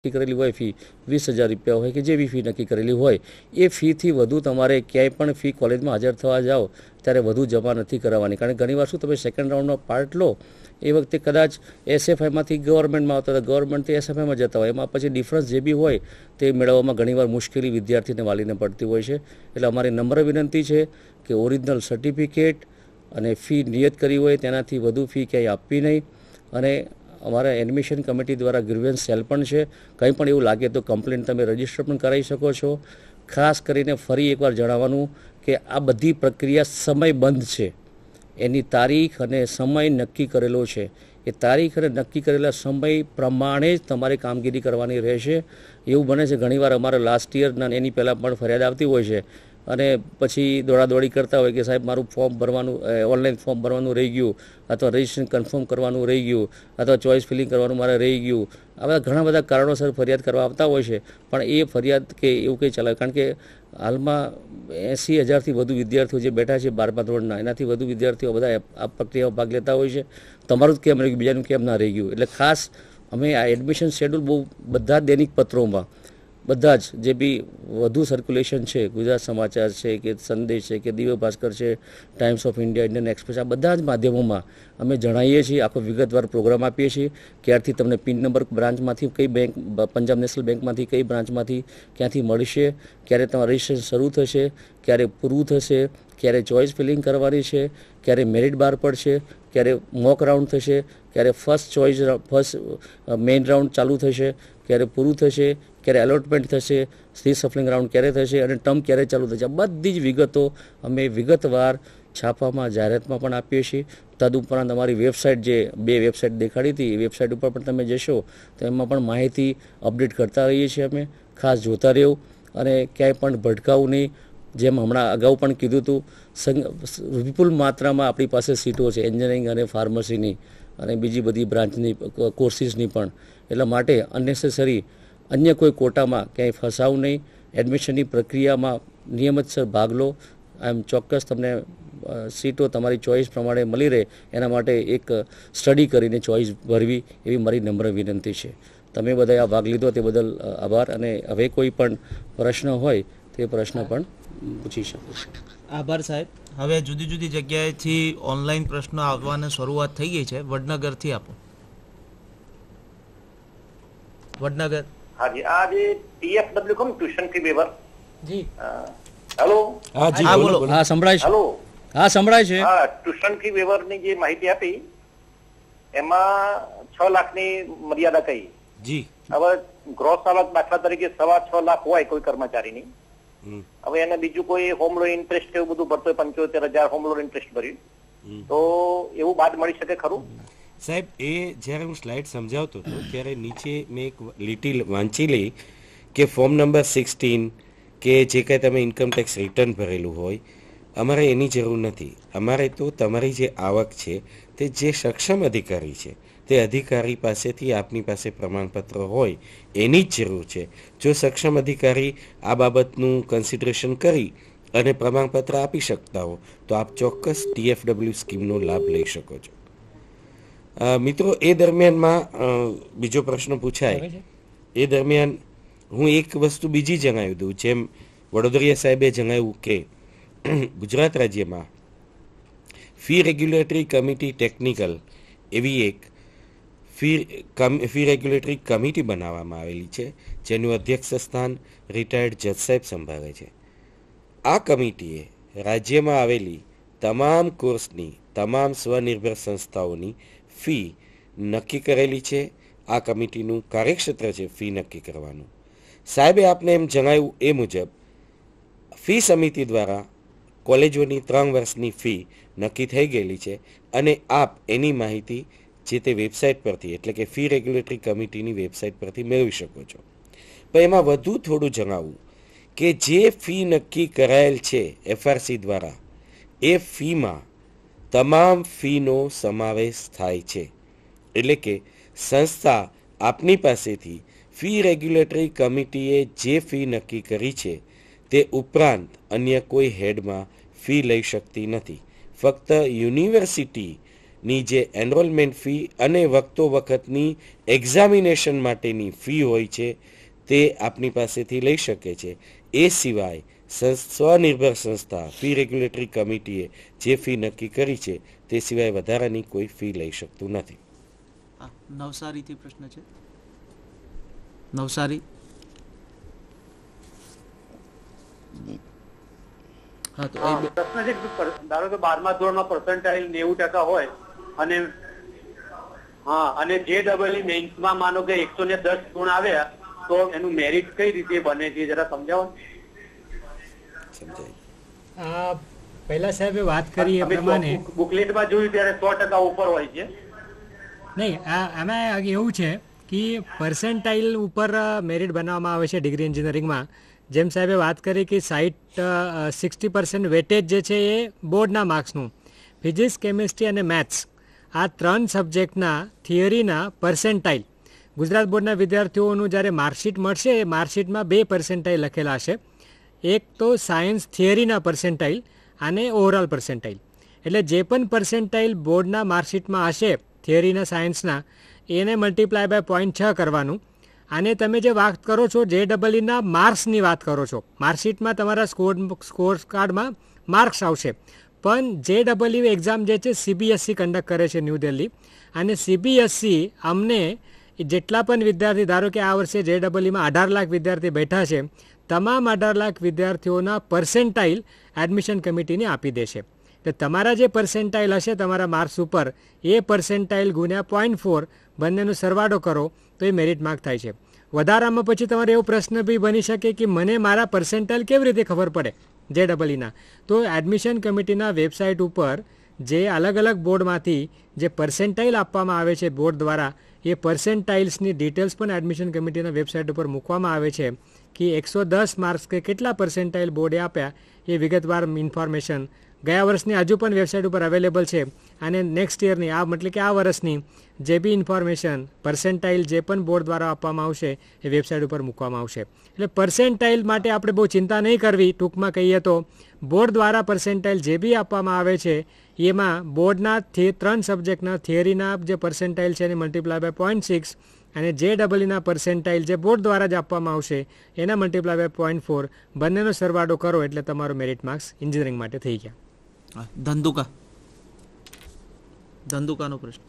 નક્કી કરેલી હોય ફી 20,000 રૂપિયા હોય કે જે બી ફી નક્કી કરેલી હોય એ ફીથી વધુ તમારે ક્યાંય પણ ફી કોલેજમાં હાજર થવા જાઓ ત્યારે વધુ જમા નથી કરાવવાની. કારણ કે ઘણીવાર શું તમે સેકન્ડ રાઉન્ડનો પાર્ટ લો એ વખતે કદાચ એસએફઆઈમાંથી ગવર્મેન્ટમાં આવતા હતા, ગવર્મેન્ટથી એસએફઆઈમાં જતા હોય, એમાં પછી ડિફરન્સ જે બી હોય તે મેળવવામાં ઘણીવાર મુશ્કેલી વિદ્યાર્થીને વાલીને પડતી હોય છે. એટલે અમારી નમ્ર વિનંતી છે કે ઓરિજિનલ સર્ટિફિકેટ અને ફી નિયત કરી હોય તેનાથી વધુ ફી ક્યાંય આપવી નહીં. અને અમારા એડમિશન કમિટી દ્વારા ગ્રીવન્સ સેલ પણ છે. કંઈ પણ એવું લાગે તો કમ્પ્લેન તમે રજીસ્ટર પણ કરાવી શકો છો. ખાસ કરીને ફરી એકવાર જણાવવાનું કે આ બધી પ્રક્રિયા સમયબંધ છે. એની તારીખ અને સમય નક્કી કરેલો છે. એ તારીખ અને નક્કી કરેલા સમય પ્રમાણે જ તમારે કામગીરી કરવાની રહેશે. એવું બને છે ઘણીવાર અમારે લાસ્ટ યરના એની પહેલાં પણ ફરિયાદ આવતી હોય છે અને પછી દોડાદોડી કરતા હોય કે સાહેબ મારું ફોર્મ ભરવાનું, ઓનલાઈન ફોર્મ ભરવાનું રહી ગયું, અથવા રજિસ્ટ્રેશન કન્ફર્મ કરવાનું રહી ગયું, અથવા ચોઇસ ફિલિંગ કરવાનું મારે રહી ગયું. આવા ઘણા બધા કારણોસર ફરિયાદ કરવા આવતા હોય છે. પણ એ ફરિયાદ કે એવું કંઈ ચલાવે, કારણ કે હાલમાં 80,000થી વધુ વિદ્યાર્થીઓ જે બેઠા છે 12મા ધોરણના, એનાથી વધુ વિદ્યાર્થીઓ બધા આ પ્રક્રિયામાં ભાગ લેતા હોય છે. તમારું જ કેમ રહી ગયું, બીજાનું કેમ ના રહી ગયું. એટલે ખાસ અમે આ એડમિશન શેડ્યુલ બહુ બધા દૈનિક પત્રોમાં, બધા જ જે બી વધુ સર્ક્યુલેશન છે, ગુજરાત સમાચાર છે કે સંદેશ છે કે દિવ્ય ભાસ્કર છે, times of India, Indian express, આ બધા જ માધ્યમોમાં અમે જણાવીએ છીએ, આખો વિગતવાર પ્રોગ્રામ આપીએ છીએ. ક્યારથી તમને પિન નંબર બ્રાન્ચમાંથી કઈ બેંક, પંજાબ નેશનલ બેંકમાંથી કઈ બ્રાન્ચમાંથી ક્યાંથી મળશે, ક્યારે તમારું રજિસ્ટ્રેશન શરૂ થશે, ક્યારે પૂરું થશે, ક્યારે ચોઇસ ફિલિંગ કરવાની છે, ક્યારે મેરિટ બહાર પડશે, ક્યારે મોક રાઉન્ડ થશે, ક્યારે ફર્સ્ટ મેઇન રાઉન્ડ ચાલુ થશે, ક્યારે પૂરું થશે, ક્યારે એલોટમેન્ટ થશે, સી સફલિંગ રાઉન્ડ ક્યારે થશે અને ટર્મ ક્યારે ચાલુ થશે. બધી જ વિગતો અમે વિગતવાર છાપામાં, જાહેરાતમાં પણ આપીએ છીએ. તદુપરાંત અમારી વેબસાઇટ, જે 2 વેબસાઇટ દેખાડી હતી, એ વેબસાઇટ ઉપર પણ તમે જશો તો એમાં પણ માહિતી અપડેટ કરતા રહીએ છીએ. અમે ખાસ જોતા રહેવું અને ક્યાંય પણ ભટકાવું નહીં. જેમ હમણાં અગાઉ પણ કીધું હતું, વિપુલ માત્રામાં આપણી પાસે સીટો છે એન્જિનિયરિંગ અને ફાર્મસીની અને બીજી બધી બ્રાન્ચની કોર્સિસની પણ. એટલા માટે અનનેસેસરી અન્ય કોઈ કોટામાં ક્યાંય ફસાવું નહીં. એડમિશનની પ્રક્રિયામાં નિયમિતસર ભાગ લો. એમ ચોક્કસ તમને સીટો તમારી ચોઇસ પ્રમાણે મળી રહે, એના માટે એક સ્ટડી કરીને ચોઇસ ભરવી, એવી મારી નમ્ર વિનંતી છે. તમે બધાએ આ ભાગ લીધો તે બદલ આભાર. અને હવે કોઈ પણ પ્રશ્ન હોય તે પ્રશ્ન પણ પૂછી શકો છો. આભાર સાહેબ. હવે જુદી જુદી જગ્યાએથી ઓનલાઈન પ્રશ્નો આવવાની શરૂઆત થઈ ગઈ છે. વડનગરથી આપો. વડનગર. हाँ जी, आज TFW को ट्यूशन फी वेवर જી. हेलो. હા જી, હા, બોલો. બોલો. હા સંભળાય છે. हेलो. હા સંભળાય છે. હા, ટ્યુશન ફી વેવર ની જે માહિતી આપી એમાં 6 લાખની મર્યાદા કહી. જી. હવે ગ્રોસ આવક દાખલા તરીકે 6.5 લાખ હોય કોઈ કર્મચારીની, હવે એને બીજું કોઈ હોમ લોન ઇન્ટરેસ્ટ એવું બધું ભરતો 75,000 હોમ લોન ઇન્ટરેસ્ટ ભર્યું, તો એવું બાદ મળી શકે ખરું? સાહેબ, એ જ્યારે હું સ્લાઇડ સમજાવતો હતો ત્યારે નીચે મેં એક લીટી વાંચી લઈ કે ફોર્મ નંબર 16 કે જે કાંઈ તમે ઇન્કમ ટેક્સ રિટર્ન ભરેલું હોય, અમારે એની જરૂર નથી. અમારે તો તમારી જે આવક છે તે જે સક્ષમ અધિકારી છે તે અધિકારી પાસેથી આપની પાસે પ્રમાણપત્ર હોય એની જ જરૂર છે. જો સક્ષમ અધિકારી આ બાબતનું કન્સિડરેશન કરી અને પ્રમાણપત્ર આપી શકતા હો તો આપ ચોક્કસ TFW સ્કીમનો લાભ લઈ શકો છો. મિત્રો, એ દરમિયાનમાં બીજો પ્રશ્ન પૂછાય એ દરમિયાન હું એક વસ્તુ બીજી જણાવી દઉં. જેમ વડોદરિયા સાહેબે જણાવ્યું કે ગુજરાત રાજ્યમાં ફી રેગ્યુલેટરી કમિટી ટેકનિકલ એવી એક ફી રેગ્યુલેટરી કમિટી બનાવવામાં આવેલી છે, જેનું અધ્યક્ષ સ્થાન રિટાયર્ડ જજ સાહેબ સંભાળે છે. આ કમિટીએ રાજ્યમાં આવેલી તમામ કોર્સની તમામ સ્વનિર્ભર સંસ્થાઓની ફી નક્કી કરેલી છે. આ કમિટીનું કાર્યક્ષેત્ર છે ફી નક્કી કરવાનું. સાહેબે આપને એમ જણાવ્યું એ મુજબ ફી સમિતિ દ્વારા કોલેજોની 3 વર્ષની ફી નક્કી થઈ ગયેલી છે અને આપ એની માહિતી જે તે વેબસાઇટ પરથી, એટલે કે ફી રેગ્યુલેટરી કમિટીની વેબસાઇટ પરથી મેળવી શકો છો. પણ એમાં વધુ થોડું જણાવવું કે જે ફી નક્કી કરાયેલ છે FRC દ્વારા, એ ફીમાં તમામ ફીનો સમાવેશ થાય છે. એટલે કે સંસ્થા આપની પાસેથી ફી રેગ્યુલેટરી કમિટીએ જે ફી નક્કી કરી છે તે ઉપરાંત અન્ય કોઈ હેડમાં ફી લઈ શકતી નથી. ફક્ત યુનિવર્સિટી ની જે એનરોલમેન્ટ ફી અને વખતો વખતની એક્ઝામિનેશન માટેની ફી હોય છે તે આપની પાસેથી લઈ શકે છે. એ સિવાય સ્વનિર્ભર સંસ્થા ફી રેગ્યુલેટરી કમિટીએ જે ફી નક્કી કરી છે તે સિવાય વધારાની કોઈ ફી લઈ શકતું નથી. નવસારીથી પ્રશ્ન છે. નવસારી. હા, તો પ્રશ્ન છે કે ધારો કે 12મા ધોરણમાં પર્સન્ટાઇલ 90% હોય અને JEE મેઇન્સમાં માનો કે 110 ગુણ આવ્યા તો એનું મેરિટ કઈ રીતે બને છે જરા સમજાવો. પહેલા સાહેબે વાત કરી એ પ્રમાણે બુકલેટમાં જોયું ત્યારે 100% ઉપર હોય છે. નહીં, આમાં એવું છે કે પર્સન્ટાઇલ ઉપર મેરિટ બનાવવામાં આવે છે ડિગ્રી એન્જિનિયરિંગમાં. જેમ સાહેબે વાત કરી કે 60% વેટેજ જે છે એ બોર્ડના માર્ક્સનું, ફિઝિક્સ, કેમિસ્ટ્રી અને મેથ્સ આ 3 સબ્જેક્ટના થિયરીના પર્સન્ટાઇલ ગુજરાત બોર્ડના વિદ્યાર્થીઓનું જ્યારે માર્કશીટ મળશે એ માર્કશીટમાં 2 પર્સન્ટાઇલ લખેલા હશે. એક તો સાયન્સ થિયરીના પર્સન્ટાઇલ અને ઓવરઓલ પર્સન્ટાઇલ. એટલે જે પણ પર્સન્ટાઇલ બોર્ડના માર્કશીટમાં હશે થિયરીના સાયન્સના એને મલ્ટીપ્લાય બાય 0.6 કરવાનું. અને તમે જે વાત કરો છો JEE માર્ક્સની વાત કરો છો, માર્કશીટમાં તમારા સ્કોર કાર્ડમાં માર્ક્સ આવશે, પણ JEE એક્ઝામ જે છે CBSE કન્ડક્ટ કરે છે ન્યૂ દિલ્હી. અને CBSE અમને જેટલા પણ વિદ્યાર્થી, ધારો કે આ વર્ષે JEE-માં 18 લાખ વિદ્યાર્થી બેઠા છે, તમામ 18 લાખ વિદ્યાર્થીઓના પર્સન્ટાઇલ એડમિશન કમિટીને આપી દેશે. તો તમારા જે પર્સન્ટાઇલ હશે તમારા માર્ક્સ ઉપર એ પર્સન્ટાઇલ ગુણ્યા 0.4 બંનેનો સરવાળો કરો તો એ મેરિટ માર્ક થાય છે. વધારામાં પછી તમારે એવો પ્રશ્ન બી બની શકે કે મને મારા પર્સન્ટાઇલ કેવી રીતે ખબર પડે JEE-ના. તો એડમિશન કમિટીના વેબસાઇટ ઉપર જે અલગ અલગ બોર્ડમાંથી જે પર્સન્ટાઇલ આપવામાં આવે છે બોર્ડ દ્વારા, એ પર્સન્ટાઇલ્સની ડિટેલ્સ પણ એડમિશન કમિટીના વેબસાઇટ ઉપર મૂકવામાં આવે છે કે 110 માર્ક્સ કે કેટલા પર્સન્ટાઇલ બોર્ડે આપ્યા એ વિગતવાર ઇન્ફોર્મેશન ગયા વર્ષની હજુ પણ વેબસાઇટ ઉપર અવેલેબલ છે. અને નેક્સ્ટ યરની મતલબ કે આ વર્ષની જે બી ઇન્ફોર્મેશન પર્સન્ટાઇલ જે પણ બોર્ડ દ્વારા આપવામાં આવશે એ વેબસાઇટ ઉપર મૂકવામાં આવશે. એટલે પર્સન્ટાઇલ માટે આપણે બહુ ચિંતા નહીં કરવી. ટૂંકમાં કહીએ તો બોર્ડ દ્વારા પર્સન્ટાઇલ જે બી આપવામાં આવે છે એમાં બોર્ડના 3 સબ્જેક્ટના થિયરીના જે પર્સન્ટાઇલ છે એને મલ્ટીપ્લાય બાય 0.6 અને JEE-ના પર્સન્ટાઇલ જે બોર્ડ દ્વારા જ આપવામાં આવશે એના મલ્ટીપ્લાય બાય 0.4 બંનેનો સરવાળો કરો એટલે તમારો મેરિટ માર્ક્સ એન્જિનિયરિંગ માટે થઈ ગયા. ધંધુકાનો પ્રશ્ન.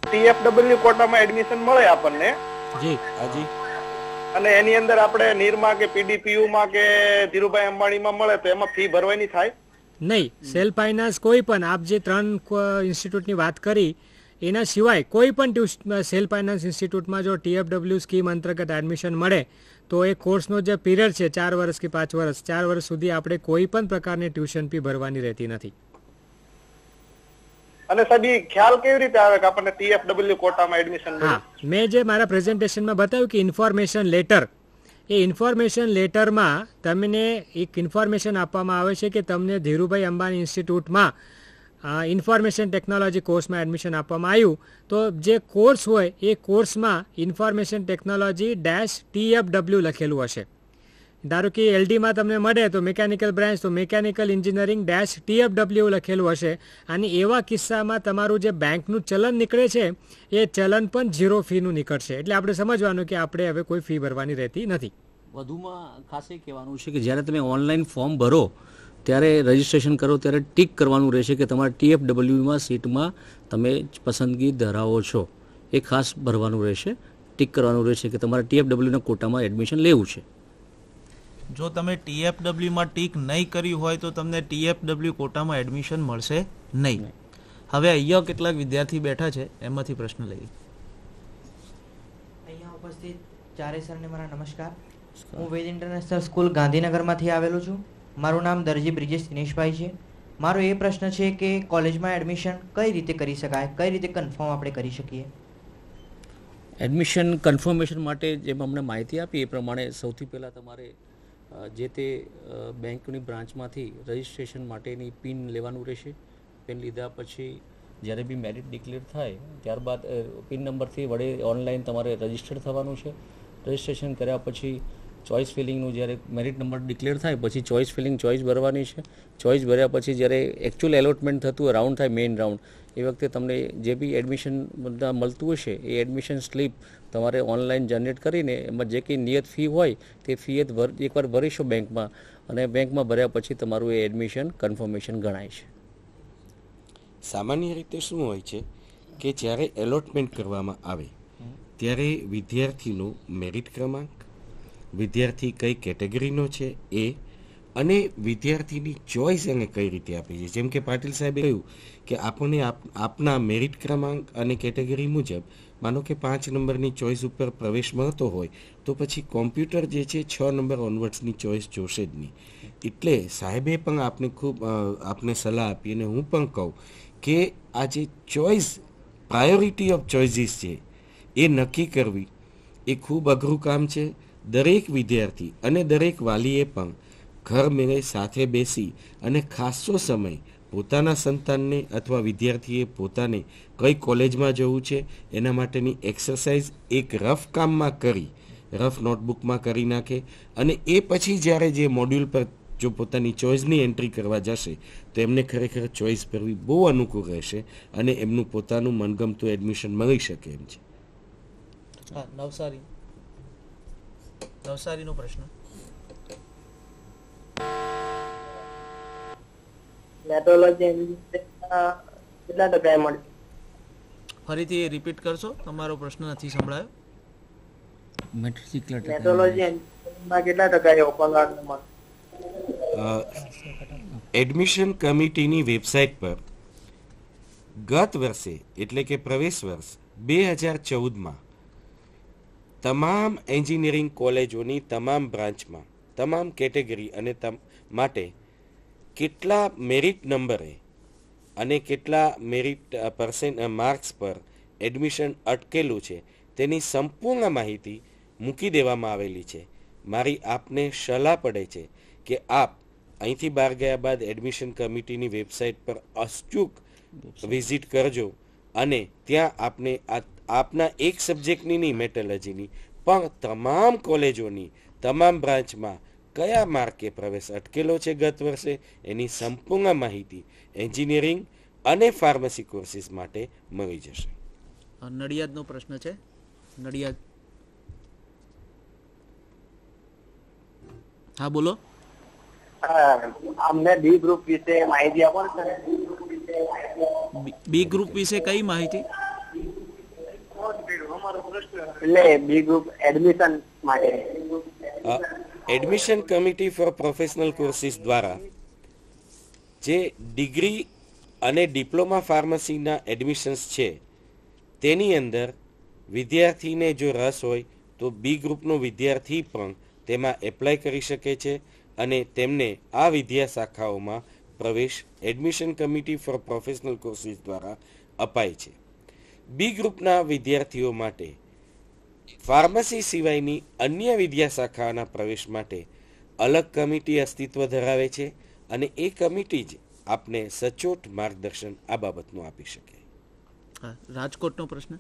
TFW કોટામાં એડમિશન મળે આપણને જી હાજી. અને એની અંદર આપણે નિરમા કે PDPU માં કે ધીરુભાઈ અંબાણીમાં મળે તો એમાં ફી ભરવાની થાય નહીં. સેલ્ફ ફાઇનાન્સ કોઈ પણ આપ જે 3 ઇન્સ્ટિટ્યૂટની વાત કરી એના સિવાય કોઈ પણ સેલ્ફ ફાઇનાન્સ ઇન્સ્ટિટ્યૂટમાં જો TFW સ્કીમ અંતર્ગત એડમિશન મળે તો એ કોર્સનો જે પીરિયડ છે 4 વર્ષ કે 5 વર્ષ, 4 વર્ષ સુધી આપણે કોઈ પણ પ્રકારની ટ્યુશન ફી ભરવાની રહેતી નથી. અને સાહેબ એ ખ્યાલ કેવી રીતે આવે કે આપણને TFW કોટામાં એડમિશન મળે? હા, મેં જે મારા પ્રેઝન્ટેશનમાં બતાવ્યું કે ઇન્ફોર્મેશન લેટર, એ ઇન્ફોર્મેશન લેટરમાં તમને એક ઇન્ફોર્મેશન આપવામાં આવે છે કે તમને ધીરુભાઈ અંબાણી ઇન્સ્ટિટ્યૂટમાં ઇન્ફોર્મેશન ટેકનોલોજી કોર્સમાં એડમિશન આપવામાં આવ્યું તો જે કોર્સ હોય એ કોર્સમાં ઇન્ફોર્મેશન ટેકનોલોજી -TFW લખેલું હશે. ધારો કે LDમાં તમને મળે તો મિકેનિકલ બ્રાન્ચ તો મિકેનિકલ એન્જિનિયરિંગ -TFW લખેલું હશે. અને એવા કિસ્સામાં તમારું જે બેંકનું ચલન નીકળે છે એ ચલન પણ 0 ફીનું નીકળશે. એટલે આપણે સમજવાનું કે આપણે હવે કોઈ ફી ભરવાની રહેતી નથી. વધુમાં ખાસ એ કહેવાનું છે કે જ્યારે તમે ઓનલાઈન ફોર્મ ભરો ત્યારે રજિસ્ટ્રેશન કરો ત્યારે ટીક કરવાનું રહેશે કે તમારા TFWમાં સીટમાં તમે પસંદગી ધરાવો છો. એ ખાસ ભરવાનું રહેશે, ટીક કરવાનું રહેશે કે તમારા TFWના કોટામાં એડમિશન લેવું છે. જો તમે TFWમાં ટીક નહીં કર્યું હોય તો તમને TFW કોટામાં એડમિશન મળશે નહીં. હવે અહીંયા કેટલાક વિદ્યાર્થી બેઠા છે એમાંથી પ્રશ્ન લઈએ. અહીંયા ઉપસ્થિત ચારે સરને મારા નમસ્કાર. હું વેદ ઇન્ટરનેશનલ સ્કૂલ ગાંધીનગરમાંથી આવેલો છું. મારું નામ દરજી બ્રિજેશ દિનેશભાઈ છે. મારો એ પ્રશ્ન છે કે કોલેજમાં એડમિશન કઈ રીતે કરી શકાય, કઈ રીતે કન્ફર્મ આપણે કરી શકીએ? એડમિશન કન્ફર્મેશન માટે જેમ અમને માહિતી આપી એ પ્રમાણે સૌથી પહેલાં તમારે જે તે બેંકની બ્રાન્ચમાંથી રજિસ્ટ્રેશન માટેની પિન લેવાનું રહેશે. પિન લીધા પછી જ્યારે બી મેરિટ ડિક્લેર થાય ત્યારબાદ પિન નંબરથી વડે ઓનલાઈન તમારે રજિસ્ટર થવાનું છે. રજિસ્ટ્રેશન કર્યા પછી ચોઇસ ફિલિંગનું જ્યારે મેરિટ નંબર ડિક્લેર થાય પછી ચોઇસ ફિલિંગ ચોઇસ ભરવાની છે. ચોઇસ ભર્યા પછી જ્યારે એકચ્યુઅલ એલોટમેન્ટ થતું હોય, રાઉન્ડ થાય મેઇન રાઉન્ડ, એ વખતે તમને જે બી એડમિશન બધા મળતું હશે એ એડમિશન સ્લીપ તમારે ઓનલાઈન જનરેટ કરીને એમાં જે કંઈ નિયત ફી હોય તે ફી એકવાર ભરીશો બેંકમાં, અને બેંકમાં ભર્યા પછી તમારું એ એડમિશન કન્ફર્મેશન ગણાય છે. સામાન્ય રીતે શું હોય છે કે જ્યારે એલોટમેન્ટ કરવામાં આવે ત્યારે વિદ્યાર્થીનો મેરિટ ક્રમાંક, વિદ્યાર્થી કઈ કેટેગરીનો છે એ, અને વિદ્યાર્થીની ચોઇસ એને કઈ રીતે આપી છે. જેમ કે પાટીલ સાહેબે કહ્યું કે આપણને આપના મેરિટ ક્રમાંક અને કેટેગરી મુજબ માનો કે 5 નંબરની ચોઇસ ઉપર પ્રવેશ મળતો હોય તો પછી કોમ્પ્યુટર જે છે 6 નંબર ઓનવર્ડ્સની ચોઇસ જોશે જ નહીં. એટલે સાહેબે પણ આપને સલાહ આપી, અને હું પણ કહું કે આ જે ચોઇસ, પ્રાયોરિટી ઓફ ચોઇસીસ છે એ નક્કી કરવી એ ખૂબ અઘરું કામ છે. દરેક વિદ્યાર્થી અને દરેક વાલીએ પણ ઘર મેળે સાથે બેસી અને ખાસો સમય પોતાના સંતાનને અથવા વિદ્યાર્થીએ પોતાને કઈ કોલેજમાં જવું છે એના માટેની એક્સરસાઇઝ એક રફ કામમાં કરી, રફ નોટબુકમાં કરી નાખે, અને એ પછી જ્યારે જે મોડ્યુલ પર જો પોતાની ચોઇસની એન્ટ્રી કરવા જશે તો એમને ખરેખર ચોઇસ કરવી બહુ અનુકૂળ રહેશે અને એમનું પોતાનું મનગમતું એડમિશન મળી શકે એમ છે. નવસારીનો પ્રશ્ન. કેટલા ટકા મળે? ફરીથી રિપીટ કરશો, તમારો પ્રશ્ન નથી સંભળાયો. મેટ્રોલોજીમાં કેટલા ટકા ઓપન મળે? એડમિશન કમિટીની વેબસાઇટ પર ગત વર્ષે એટલે કે પ્રવેશ વર્ષ 2014માં તમામ એન્જિનિયરિંગ કોલેજોની તમામ બ્રાન્ચમાં તમામ કેટેગરી અને માટે કેટલા મેરિટ નંબરે અને કેટલા મેરિટ માર્ક્સ પર એડમિશન અટકેલું છે તેની સંપૂર્ણ માહિતી મૂકી દેવામાં આવેલી છે. મારી આપને સલાહ પડે છે કે આપ અહીંથી બહાર ગયા બાદ એડમિશન કમિટીની વેબસાઇટ પર અચૂક વિઝિટ કરજો, અને ત્યાં આપને આપના એક સબ્જેક્ટની નહીં, મેટોલોજીની પણ તમામ કોલેજોની તમામ બ્રાન્ચમાં કયા માર્કે પ્રવેશ અટકેલો છે ગત વર્ષે એની સંપૂર્ણ માહિતી એન્જિનિયરિંગ અને ફાર્મસી કોર્સીસ માટે મળી જશે. નડિયાદનો પ્રશ્ન છે. નડિયાદ. હા બોલો. અમને બી ગ્રુપ વિશે માહિતી આપો ને. બી ગ્રુપ વિશે કઈ માહિતી? એટલે બી ગ્રુપ એડમિશન માટે. Admission committee four professional courses દ્વારા જે ડિગ્રી અને ડિપ્લોમા ફાર્મસીના એડમિશન્સ છે તેની અંદર વિદ્યાર્થીને જો રસ હોય તો બી ગ્રુપનો વિદ્યાર્થી પણ તેમાં એપ્લાય કરી શકે છે અને તેમને આ વિદ્યા શાખાઓમાં પ્રવેશ admission committee four professional courses દ્વારા અપાય છે. બી ગ્રુપના વિદ્યાર્થીઓ માટે ફાર્મસી સિવાયની અન્ય વિદ્યા શાખાના પ્રવેશ માટે અલગ કમિટી અસ્તિત્વ ધરાવે છે, અને એ કમિટી જ આપને સચોટ માર્ગદર્શન આ બાબતનું આપી શકે. રાજકોટનો પ્રશ્ન.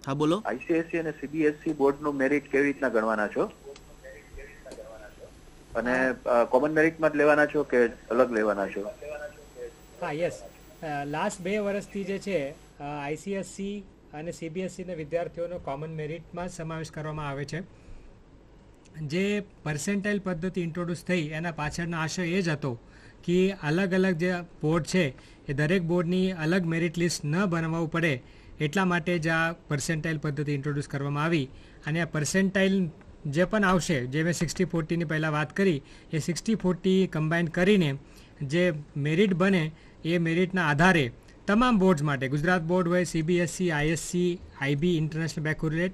હા બોલો. આઈસીએસસી અને સીબીએસસી બોર્ડનું મેરિટ કેવી રીતના ગણવાના છો, અને કોમન મેરિટમાં જ લેવાના છો કે અલગ લેવાના છો? હા, યસ. લાસ્ટ 2 વર્ષથી જે છે આઈસીએસસી અને સીબીએસસીના વિદ્યાર્થીઓનો કોમન મેરિટમાં સમાવેશ કરવામાં આવે છે. જે પર્સેન્ટાઇલ પદ્ધતિ ઇન્ટ્રોડ્યુસ થઈ એના પાછળનો આશય એ જ હતો કે અલગ અલગ જે બોર્ડ છે એ દરેક બોર્ડની અલગ મેરિટ લિસ્ટ ન બનાવવું પડે, એટલા માટે જ આ પર્સેન્ટાઇલ પદ્ધતિ ઇન્ટ્રોડ્યુસ કરવામાં આવી. અને આ પર્સેન્ટાઇલ જે પણ આવશે, જે મેં 60-40ની પહેલાં વાત કરી, એ 60-40 કમ્બાઈન કરીને જે મેરિટ બને એ મેરિટના આધારે તમામ બોર્ડ્સ માટે, ગુજરાત બોર્ડ હોય, સીબીએસસી, આઈએસસી, આઈબી, ઇન્ટરનેશનલ બેકવર્ડ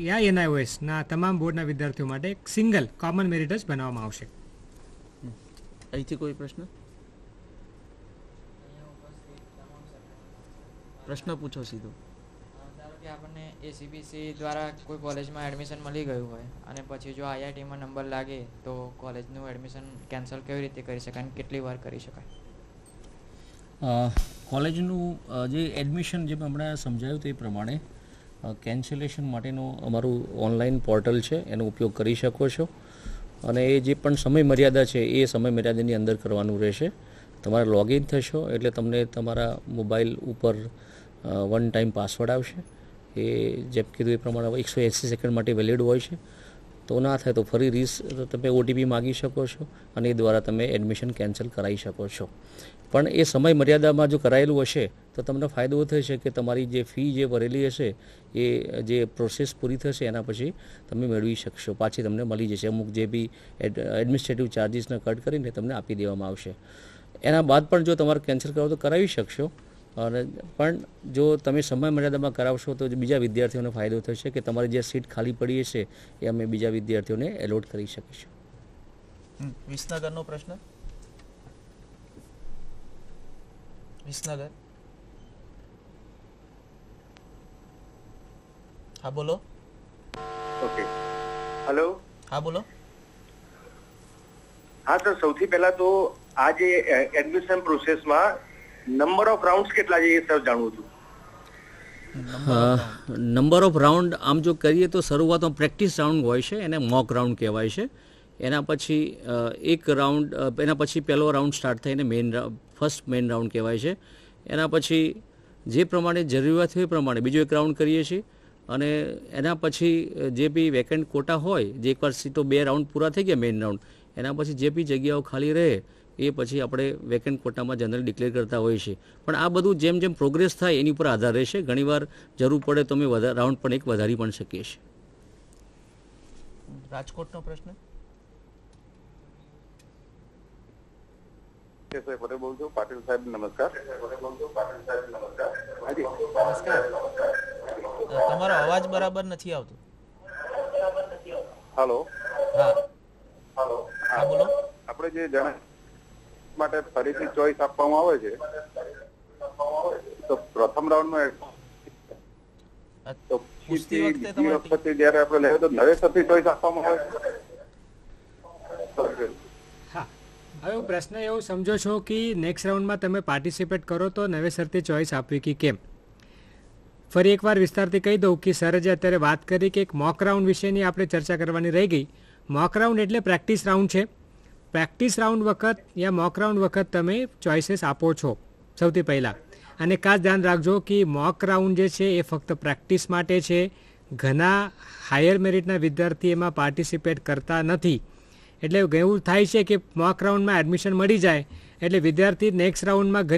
યા એનઆઈઓએસના તમામ બોર્ડના વિદ્યાર્થીઓ માટે એક સિંગલ કોમન મેરિટ જ બનાવવામાં આવશે. અહીંથી કોઈ પ્રશ્ન? પ્રશ્ન પૂછો સીધો. ધારો કે આપણને એસીબીસી દ્વારા કોઈ કોલેજમાં એડમિશન મળી ગયું હોય અને પછી જો આઈઆઈટીમાં નંબર લાગે તો કોલેજનું એડમિશન કેન્સલ કેવી રીતે કરી શકાય અને કેટલી વાર કરી શકાય? કોલેજનું જે એડમિશન જે હમણાં સમજાયું તે પ્રમાણે કેન્સલેશન માટેનું અમારું ઓનલાઈન પોર્ટલ છે, એનો ઉપયોગ કરી શકો છો. અને એ જે પણ સમય મર્યાદા છે એ સમય મર્યાદાની અંદર કરવાનું રહેશે. તમારે લોગિન થશો એટલે તમને તમારા મોબાઈલ ઉપર વન ટાઈમ પાસવર્ડ આવશે. એ જેમ કીધું એ પ્રમાણે 180 સેકન્ડ માટે વેલિડ હોય છે. તો ના થાય તો ફરી તમે ઓટીપી માગી શકો છો અને એ દ્વારા તમે એડમિશન કેન્સલ કરાવી શકો છો. પણ એ સમય મર્યાદામાં જો કરાયેલું હશે તો તમને ફાયદો થશે કે તમારી જે ફી જે ભરેલી હશે એ જે પ્રોસેસ પૂરી થશે એના પછી તમે મેળવી શકશો, પાછી તમને મળી જશે. અમુક જે બી એડમિનિસ્ટ્રેટિવ ચાર્જીસને કટ કરીને તમને આપી દેવામાં આવશે. એના બાદ પણ જો તમારે કેન્સલ કરાવો તો કરાવી શકશો. અને પણ જો તમે સમય મર્યાદામાં કરાવશો તો બીજા વિદ્યાર્થીઓને ફાયદો થશે કે તમારી જે સીટ ખાલી પડી હશે એ અમે બીજા વિદ્યાર્થીઓને એલોટ કરી શકીશું. વિસનગરનો પ્રશ્ન. વિસનગર. હા બોલો. Okay, hello. હા બોલો. હા સર, સૌથી પહેલા તો આ જે એડમિશન પ્રોસેસમાં નંબર ઓફ રાઉન્ડ્સ કેટલા છે એ સર જાણવું છું. નંબર ઓફ રાઉન્ડ આમ જો કરીએ તો શરૂઆતમાં પ્રેક્ટિસ રાઉન્ડ હોય છે, એને મોક રાઉન્ડ કહેવાય છે. એના પછી એક રાઉન્ડ, એના પછી પહેલો રાઉન્ડ સ્ટાર્ટ થઈને ફર્સ્ટ મેઇન રાઉન્ડ કહેવાય છે. એના પછી જે પ્રમાણે જરૂરિયાત હોય એ પ્રમાણે બીજો એક રાઉન્ડ કરીએ છીએ. અને એના પછી જે બી વેકેન્ટ કોટા હોય, જે એકવાર સીટો 2 રાઉન્ડ પૂરા થઈ ગયા મેઇન રાઉન્ડ, એના પછી જે બી જગ્યાઓ ખાલી રહે એ પછી આપણે વેકેન્ટ કોટામાં જનરલ ડિક્લેર કરતા હોઈએ છીએ. પણ આ બધું જેમ જેમ પ્રોગ્રેસ થાય એની ઉપર આધાર રહેશે. ઘણીવાર જરૂર પડે તો અમે રાઉન્ડ પણ એક વધારી પણ શકીએ છીએ. રાજકોટનો પ્રશ્ન. પટેલ બોલું છું. પાટીલ સાહેબ નમસ્કાર. નમસ્કાર. તમારો અવાજ બરાબર નથી આવતો. હાલો. હા હા બોલો. આપણે જે જણા માટે ફરીથી ચોઈસ આપવામાં આવે છે તો પ્રથમ રાઉન્ડમાં તો પૂછતી વખતે બીજી વખતે જ્યારે આપણે લેવું તો નવેસરથી ચોઈસ આપવામાં આવે છે. હા, હવે હું પ્રશ્ન એવું સમજો છો કે નેક્સ્ટ રાઉન્ડમાં તમે પાર્ટિસિપેટ કરો તો નવેસરથી ચોઈસ આપવી કે કેમ. ફરી એકવાર વિસ્તારથી કહી દઉં કે સરે જે અત્યારે વાત કરી કે એક મોક રાઉન્ડ વિશેની આપણે ચર્ચા કરવાની રહી ગઈ. મોક રાઉન્ડ એટલે પ્રેક્ટિસ રાઉન્ડ છે. પ્રેક્ટિસ રાઉન્ડ વખત યા મોક રાઉન્ડ વખત તમે ચોઇસીસ આપો છો સૌથી પહેલાં. અને ખાસ ધ્યાન રાખજો કે મોક રાઉન્ડ જે છે એ ફક્ત પ્રેક્ટિસ માટે છે. ઘણા હાયર મેરિટના વિદ્યાર્થી એમાં પાર્ટિસિપેટ કરતા નથી. એટલે એવું થાય છે કે મોક રાઉન્ડમાં એડમિશન મળી જાય એટલે વિદ્યાર્થી નેક્સ્ટ રાઉન્ડમાં